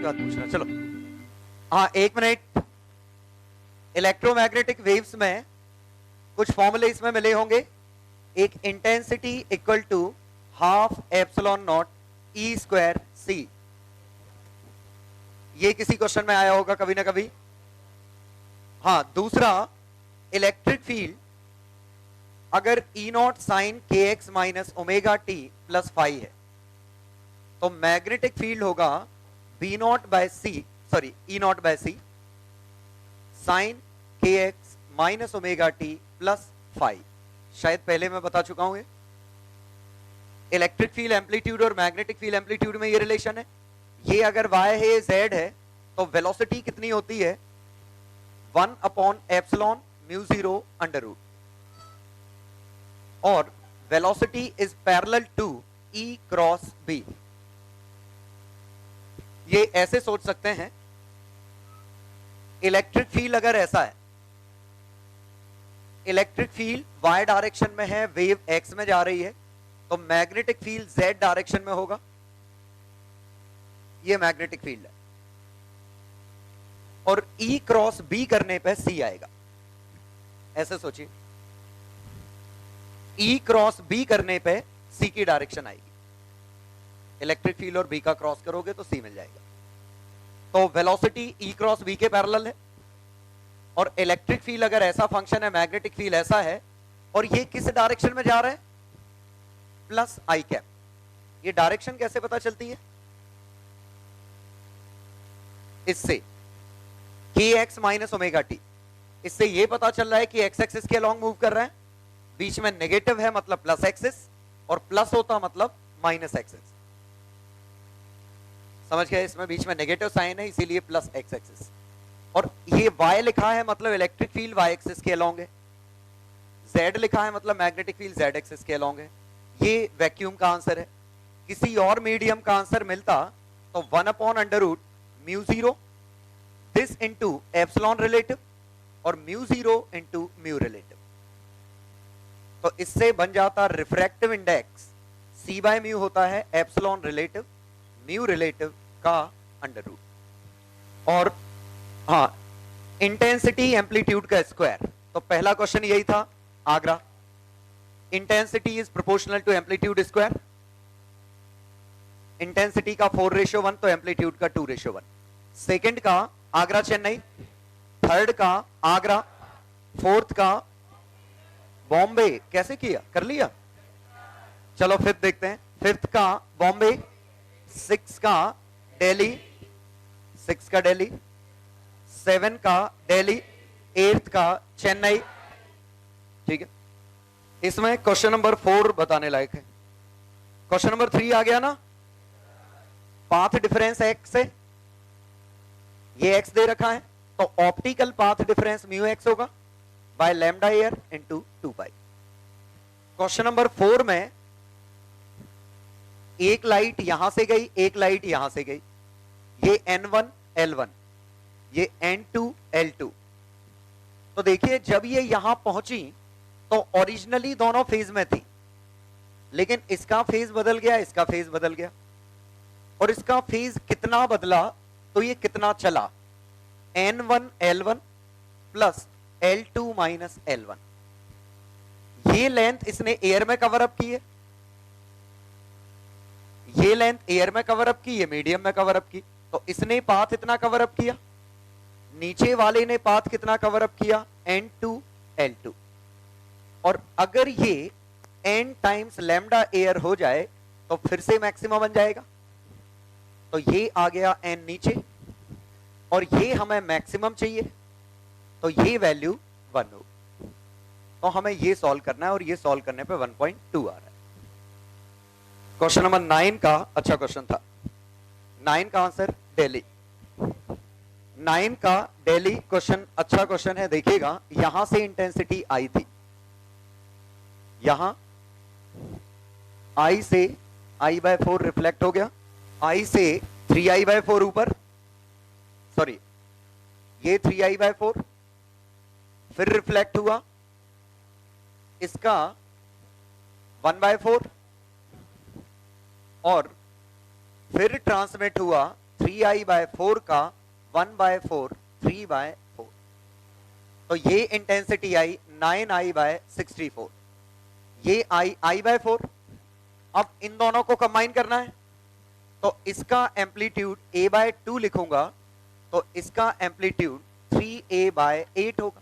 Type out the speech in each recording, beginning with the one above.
बात पूछना, चलो। हाँ, एक मिनट। इलेक्ट्रोमैग्नेटिक वेव्स में कुछ फॉर्मूले इसमें मिले होंगे। एक intensity equal to half epsilon naught E square C, ये किसी क्वेश्चन में आया होगा कभी ना कभी। हाँ, दूसरा, इलेक्ट्रिक फील्ड अगर E naught sine K X minus omega T plus five है तो मैग्नेटिक फील्ड होगा B naught by C, sorry E naught by C sine K X minus omega T plus five. शायद पहले मैं बता चुका हूं। इलेक्ट्रिक फील्ड एम्पलीट्यूड और मैग्नेटिक फील्ड एम्पलीट्यूड में ये रिलेशन है। ये अगर y है, z है, तो वेलोसिटी कितनी होती है? 1 upon epsilon mu 0 under root, और velocity is parallel to E cross B। ये ऐसे सोच सकते हैं, इलेक्ट्रिक फील्ड अगर ऐसा है, इलेक्ट्रिक फील्ड y डायरेक्शन में है, वेव x में जा रही है, तो मैग्नेटिक फील्ड z डायरेक्शन में होगा। ये मैग्नेटिक फील्ड है, और E क्रॉस B करने पे C आएगा। ऐसे सोचिए, E क्रॉस B करने पे C की डायरेक्शन आएगी। इलेक्ट्रिक फील्ड और B का क्रॉस करोगे तो C मिल जाएगा। तो वेलोसिटी E क्रॉस B के पैरेलल है, और इलेक्ट्रिक फील्ड अगर ऐसा फंक्शन है, मैग्नेटिक फील्ड ऐसा है, और ये किस डायरेक्शन में जा रहा है? प्लस आई कैप। ये डायरेक्शन कैसे पता चलती है? इससे के एक्स माइनस ओमेगा टी, इससे ये पता चल रहा है कि एक्स एक्सिस के अलॉन्ग मूव कर रहा है। बीच में नेगेटिव है मतलब प्लस एक्सिस, और प्लस होता मतलब माइनस एक्सिस। समझ गए? इसमें बीच में नेगेटिव साइन है, इसीलिए प्लस एक्स एक्सिस। और ये y लिखा है मतलब इलेक्ट्रिक फील्ड y एक्सिस के अलॉन्ग है, z लिखा है मतलब मैग्नेटिक फील्ड z एक्सिस के अलॉन्ग है। ये वैक्यूम का आंसर है। किसी और मीडियम का आंसर मिलता तो 1 upon under root mu 0 this into epsilon relative, और म्यू 0 इंटू म्यू रिलेटिव। तो इससे बन जाता refractive index c by mu होता है एप्सिलॉन रिलेटिव म्यू रिलेटिव का अंडर रूट। और हाँ, इंटेंसिटी एम्पलीट्यूड का स्क्वायर, तो पहला क्वेश्चन यही था Agra. Intensity is proportional to amplitude square. Intensity का 4:1 तो एम्पलीट्यूड का 2:1। सेकंड का आगरा चेन्नई, थर्ड का आगरा, फोर्थ का बॉम्बे। कैसे किया? कर लिया? चलो फिफ्थ देखते हैं। फिफ्थ का बॉम्बे, सिक्स का दिल्ली, सिक्स का दिल्ली, सेवन का दिल्ली, एट्थ का चेन्नई। ठीक है, इसमें क्वेश्चन नंबर 4 बताने लायक है। क्वेश्चन नंबर 3 आ गया ना, पाथ डिफरेंस एक्स है, ये एक्स दे रखा है, तो optical path difference mu X होगा by lambda air into 2 pi. Question number 4 में एक लाइट यहां से गई, एक लाइट यहां से गई, ये N1 L1, ये N2 L2। तो देखिए, जब ये यहां पहुंची तो ओरिजिनली दोनों फेज में थी, लेकिन इसका फेज बदल गया, इसका फेज बदल गया, और इसका फेज कितना बदला तो ये कितना चला? N1 L1 plus L2 minus L1। ये लेंथ इसने एयर में कवर अप की है, ये लेंथ एयर में कवर अप की, ये मीडियम में कवर अप की, तो इसने पाथ इतना कवर अप किया, नीचे वाले ने पाथ कितना कवर अप किया? N2 L2। और अगर ये n टाइम्स लैम्डा एयर हो जाए तो फिर से मैक्सिमा बन जाएगा। तो ये आ गया n नीचे, और ये हमें मैक्सिमम चाहिए, तो ये वैल्यू 1 हो। तो हमें ये सॉल्व करना है, और ये सॉल्व करने पे 1.2 आ रहा है। क्वेश्चन नंबर 9 का अच्छा क्वेश्चन था। 9 का आंसर दिल्ली। 9 का दिल्ली क्वेश्चन अच्छा क्वेश्चन है। देखिएगा, यहां से इंटेंसिटी आई थी, यहां I से I/4 रिफ्लेक्ट हो गया, I से 3I/4 ऊपर, सॉरी ये 3I/4 फिर रिफ्लेक्ट हुआ, इसका 1/4, और फिर ट्रांसमिट हुआ 3i/4 का 1/4 3/4, तो ये इंटेंसिटी आई 9i/64, ये i/4। अब इन दोनों को कंबाइन करना है, तो इसका एम्पलीट्यूड a/2 लिखूंगा, तो इसका एम्पलीट्यूड 3a/8 होगा।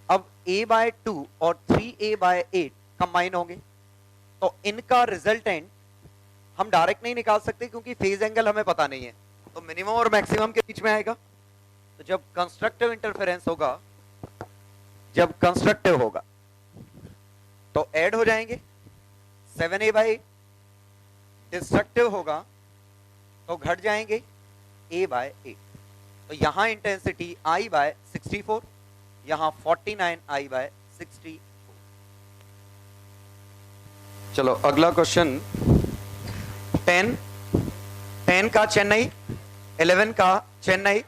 अब a/2 और 3a/8 कंबाइन होंगे, तो इनका रिजल्टेंट हम डायरेक्ट नहीं निकाल सकते क्योंकि फेज एंगल हमें पता नहीं है, तो मिनिमम और मैक्सिमम के बीच में आएगा। तो जब कंस्ट्रक्टिव इंटरफेरेंस होगा, जब कंस्ट्रक्टिव होगा तो ऐड हो जाएंगे 7a/8, डिस्ट्रक्टिव होगा तो घट जाएंगे a/8। तो यहां इंटेंसिटी i/64, यहां 49i/64। चलो अगला क्वेश्चन 10 का चेन्नई, 11 का चेन्नई,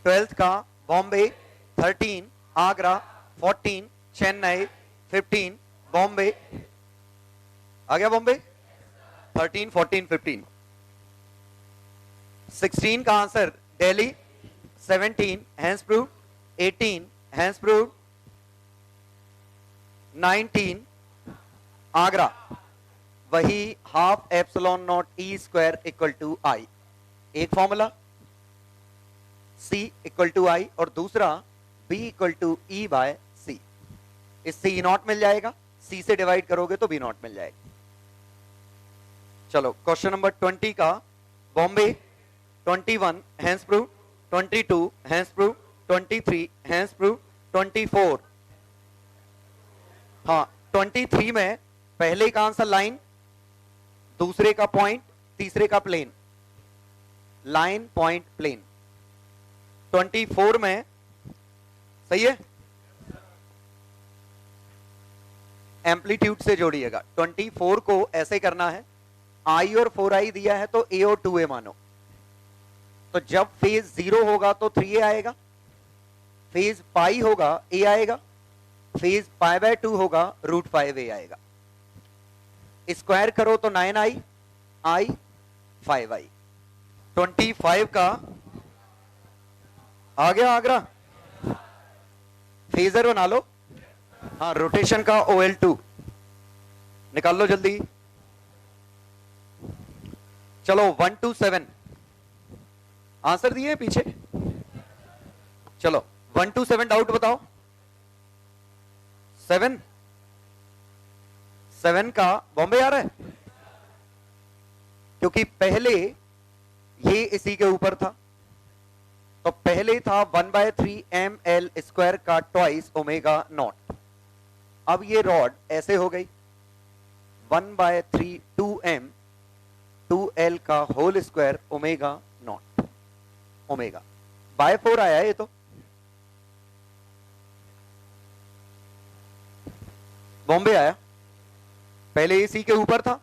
12 का बॉम्बे, 13 आगरा, 14 चेन्नई, 15 बॉम्बे। आ गया बॉम्बे? 13 14 15। 16 का आंसर दिल्ली, 17 हैंसब्रूड, 18 हैंसब्रूड, 19 आगरा। वही half epsilon naught E square equal to I, एक formula C equal to I और दूसरा B इक्वल टू E/C। इससे E नॉट मिल जाएगा, C से डिवाइड करोगे तो B नॉट मिल जाएगा। चलो क्वेश्चन नंबर 20 का बॉम्बे, 21 हैंसब्रूड, 22 हैंसब्रूड, 23 हैंसब्रूड, 24। हाँ 23 में पहले का आंसर लाइन, दूसरे का पॉइंट, तीसरे का प्लेन, लाइन पॉइंट प्लेन। 24 में सही है, एम्पलीट्यूड से जोड़िएगा। 24 को ऐसे करना है, आई और 4i दिया है तो a और 2a मानो, तो जब फेज 0 होगा तो 3a आएगा, फेज पाई होगा a आएगा, फेज π/2 होगा √5a आएगा। स्क्वायर करो तो 9i, i 5i। 25 का आ गया आगरा, फेजर बना लो। हाँ रोटेशन का OL2 निकाल लो जल्दी। चलो 1 to 7 आंसर दिए पीछे। चलो 1 to 7 डाउट बताओ। 7 का बॉम्बे आ रहा है, क्योंकि पहले ये इसी के ऊपर था, तो पहले था 1/3 ml स्क्वायर का ट्वाइस ओमेगा नॉट। अब ये रॉड ऐसे हो गई 1/3 2m 2l का whole square omega not, omega by 4 आया ये तो। बॉम्बे आया, पहले इसी के ऊपर था,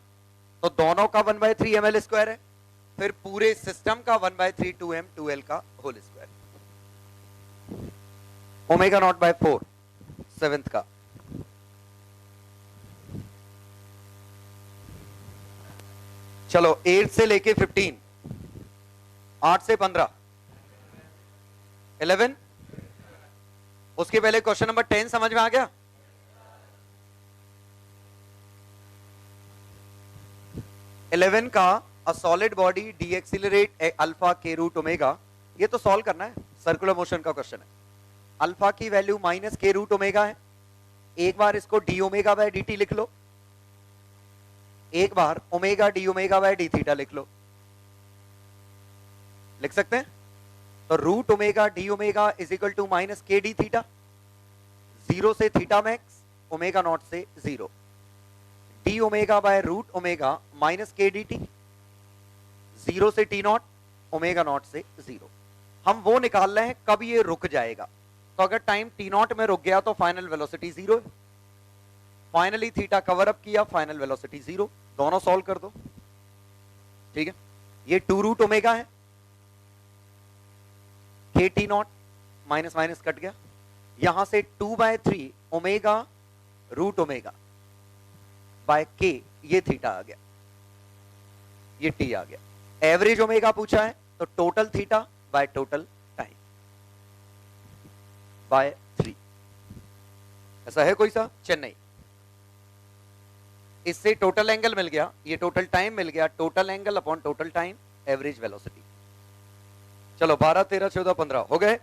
तो दोनों का 1/3 ml स्क्वायर है, फिर पूरे सिस्टम का 1/3 2m 2l का whole square, omega not by 4 7th का। चलो 8 से लेके 15, 8 से 15, 11। उसके पहले क्वेश्चन नंबर 10 समझ में आ गया? इलेवन का a solid body decelerate alpha K root omega, ये तो सॉल्व करना है, सर्कुलर मोशन का क्वेश्चन है। अल्फा की value minus K root omega है, एक बार इसको D omega by D T लिख लो, एक बार omega D omega by D theta लिख लो, लिख सकते हैं। तो root omega D omega is equal to minus के डी थीटा, 0 से थीटा मैक्स, ओमेगा नॉट से 0, d omega by root omega minus के डी टी, 0 से टी नॉट, ओमेगा नॉट से 0। हम वो निकाल रहे हैं कब ये रुक जाएगा, तो अगर टाइम टी नॉट में रुक गया तो फाइनल वेलोसिटी 0 है, फाइनली थीटा कवर अप किया, फाइनल वेलोसिटी 0, दोनों सॉल्व कर दो। ठीक है, ये 2 रूट ओमेगा है, के T not minus minus cut गया, यहां से 2/3 ओमेगा रूट ओमेगा बाय के, ये थीटा आ गया, ये टी आ गया, एवरेज ओमेगा पूछा है तो total theta by total time by 3। ऐसा है कोई सा? चेन्नई, इससे टोटल एंगल मिल गया, ये टोटल टाइम मिल गया, total angle upon total time, average velocity. चलो 12 13 14 15 हो गए।